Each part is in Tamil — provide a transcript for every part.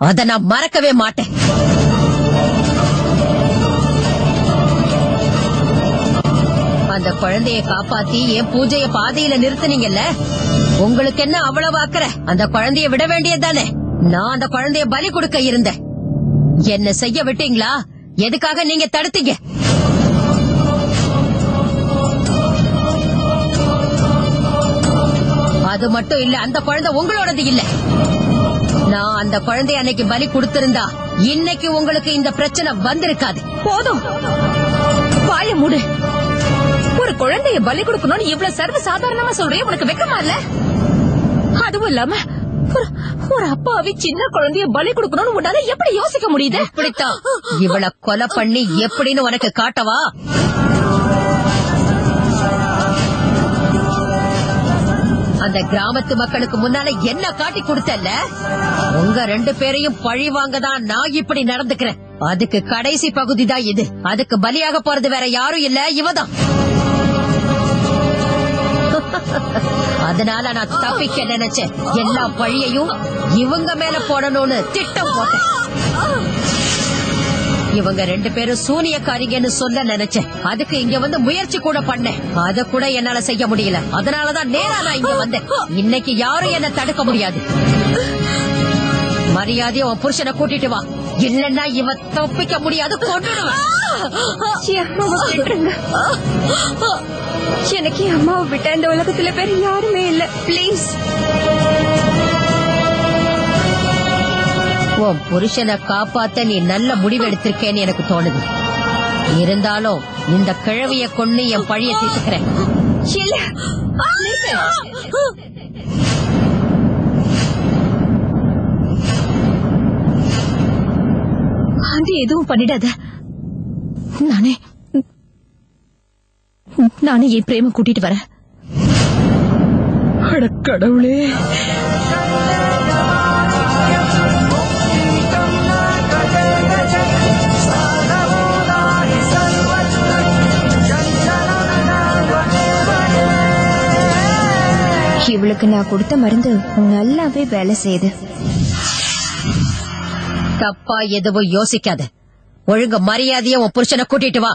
அத நான் மறக்கவே மாட்டேன். அந்த குழந்தைய காப்பாத்தி என் பூஜைய பாதையில நிறுத்தினீங்கல்ல, உங்களுக்கு என்ன அவ்வளவு அக்கறை? அந்த குழந்தைய விட வேண்டியதுதானே? நான் அந்த குழந்தைய பலி கொடுக்க இருந்தேன். என்ன செய்ய விட்டீங்களா? எதுக்காக நீங்க தடுத்தீங்க? அது மட்டும் இல்ல, அந்த குழந்தை உங்களோடது இல்ல. நான் அந்த குழந்தைய அன்னைக்கு பலி கொடுத்திருந்தா இன்னைக்கு உங்களுக்கு இந்த பிரச்சனை வந்திருக்காது. போதும், வாய மூடு. ஒரு குழந்தைய பலி கொடுக்கணும்னு இவ்வளவு சர்வ சாதாரணமா சொல்றேன், உனக்கு வெக்கமா இல்ல? அதுவும் இல்லாம ஒரு அப்பாவி சின்ன குழந்தைய பலி கொடுக்கணும்னு உன்னால எப்படி யோசிக்க முடியுது? இப்படித்தான் இவளை கொலை பண்ணி எப்படின்னு உனக்கு காட்டவா? அந்த கிராமத்து மக்களுக்கு முன்னால என்ன காட்டி கொடுத்தல்ல, உங்க 2 பேரையும் பழி வாங்கதான் நான் இப்படி நடந்துக்கிறேன். அதுக்கு கடைசி பகுதி தான் இது. அதுக்கு பலியாக போறது வேற யாரும் இல்ல, இவதான். அதனால நான் தப்பிக்க நினைச்சேன். எல்லா பழியையும் இவங்க மேல போடணும்னு திட்டம் போட்டேன். இவங்க 2 பேரும் சூனியக்காரிங்கன்னு சொல்ல நினைச்சேன். அதுக்கு இங்க வந்து முயற்சி கூட பண்ணேன். அத கூட என்னால செய்ய முடியல. அதனாலதான் நேரா நான் இங்க வந்தேன். இன்னைக்கு யாரும் என்ன தடுக்க முடியாது. மரியாதையா உன் புருஷனை கூட்டிட்டு வா, இல்லன்னா இவ தப்பிக்க முடியாது. கொண்டுடுவேன். எனக்கு அம்மாவை விட்ட இந்த உலகத்துல பேர் யாருமே இல்ல. பிளீஸ். உன் புருஷனை காப்பாத்த நீ நல்ல முடிவெடுத்திருக்கேன்னு எனக்கு தோணுது. இருந்தாலும் இந்த கிழவிய கொண்டு என் பழிய தீர்த்துக்கிறேன். ஆண்டி எதுவும் பண்ணிடாத. நானே என் பிரேம கூட்டிட்டு வரேன். கடவுளே, இவளுக்கு நான் கொடுத்த மருந்து நல்லாவே வேலை செய்யுது. தப்பா எதுவும் யோசிக்காத. ஒழுங்கு மரியாதையா உன் புருஷனை கூட்டிட்டு வா.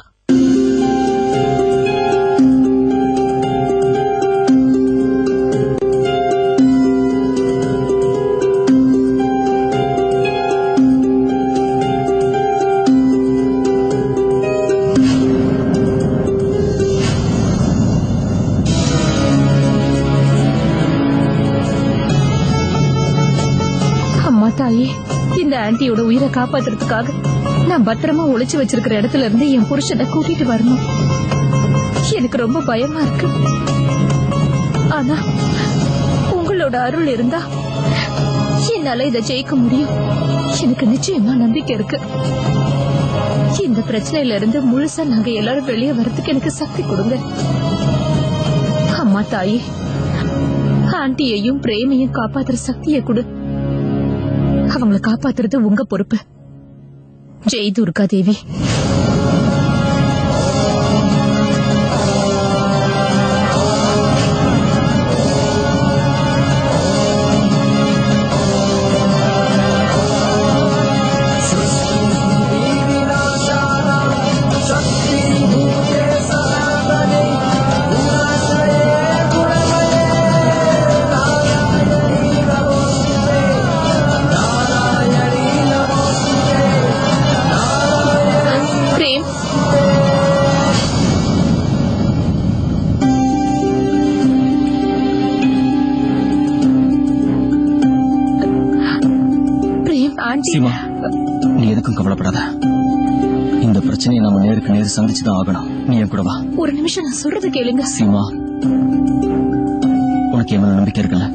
தாயே, இந்த ஆன்டியோட உயிரை காப்பாத்துறதுக்காக நான் பத்திரமா ஒளிச்சு வச்சிருக்கிற இடத்துல இருந்து என் புருஷனை கூட்டிட்டு வரணும். எனக்கு ரொம்ப பயமா இருக்கு. ஆனா உங்களோட அருள் இருந்தா என்னால இதை ஜெயிக்க முடியும். எனக்கு நிச்சயமா நம்பிக்கை இருக்கு. இந்த பிரச்சனையில இருந்து முழுசா நாங்க எல்லாரும் வெளியே வரதுக்கு எனக்கு சக்தி கொடுங்க. அம்மா தாயே, ஆன்டியையும் பிரேமையும் காப்பாத்துற சக்தியை கொடு. அவங்களை காப்பாத்துறது உங்க பொறுப்பு. ஜெய் துர்கா தேவி. சீமா, நீ எதுக்கும் கவலைப்படாத. இந்த பிரச்சனையை நாம நேருக்கு நேரு சந்திச்சுதான் ஆகணும். நீ என் கூட வா. ஒரு நிமிஷம், நான் சொல்றது கேளுங்க. சீமா, உனக்கு என் மேல நம்பிக்கை இருக்குல்ல?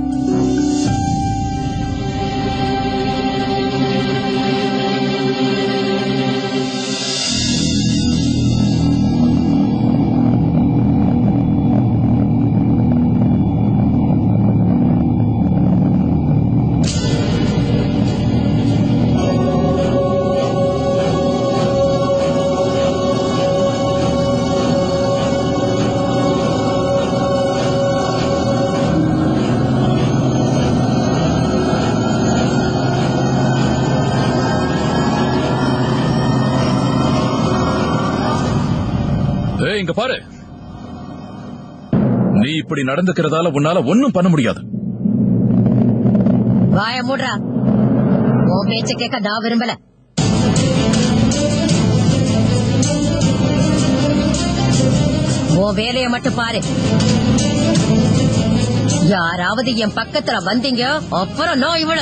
இங்க பாரு, நீ இப்படி நடந்துக்கிறதால உன்னால ஒன்னும் பண்ண முடியாது. வாய மூடுறா. உன் பேச்ச கேட்க நான் விரும்பல. உன் வேலைய மட்டும் பாரு. யாராவது என் பக்கத்துல வந்தீங்க அப்புறம் நான் இவள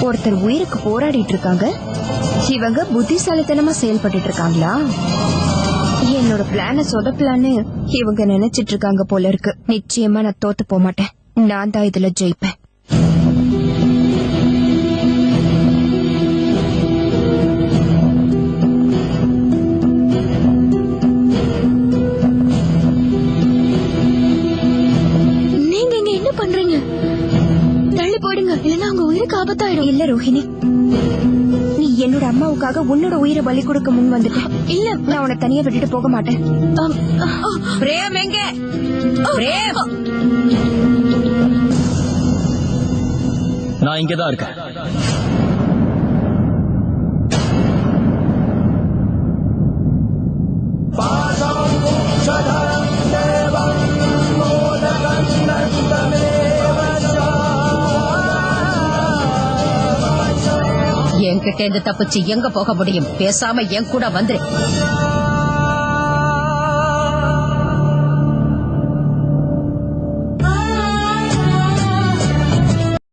ஒருத்தர் உயிருக்கு போராடிட்டு இருக்காங்க, இவங்க புத்திசாலித்தனமா செயல்பட்டு இருக்காங்களா? என்னோட பிளான சொதப்பலான்னு இவங்க நினைச்சிட்டு இருக்காங்க போல இருக்கு. நிச்சயமா நான் தோத்து போக மாட்டேன். நான் தான் இதுல ஜெயிப்பேன். நீங்க இங்க என்ன பண்றீங்க? தள்ளி போயிடுங்க, இல்லன்னா உங்க உயிருக்கு ஆபத்தாயிடும். இல்ல ரோஹிணி, நீ என்னோட அம்மாவுக்காக உன்னோட உயிரை பலி கொடுக்க முன் வந்துட்ட. இல்ல, நான் உன்னை தனியா விட்டுட்டு போக மாட்டேன். பிரேம் எங்க? பிரேம், நான் இங்கதான் இருக்கேன். என்கிட்ட இருந்து தப்பிச்சு எங்க போக முடியும்? பேசாம என் கூட வந்துரு.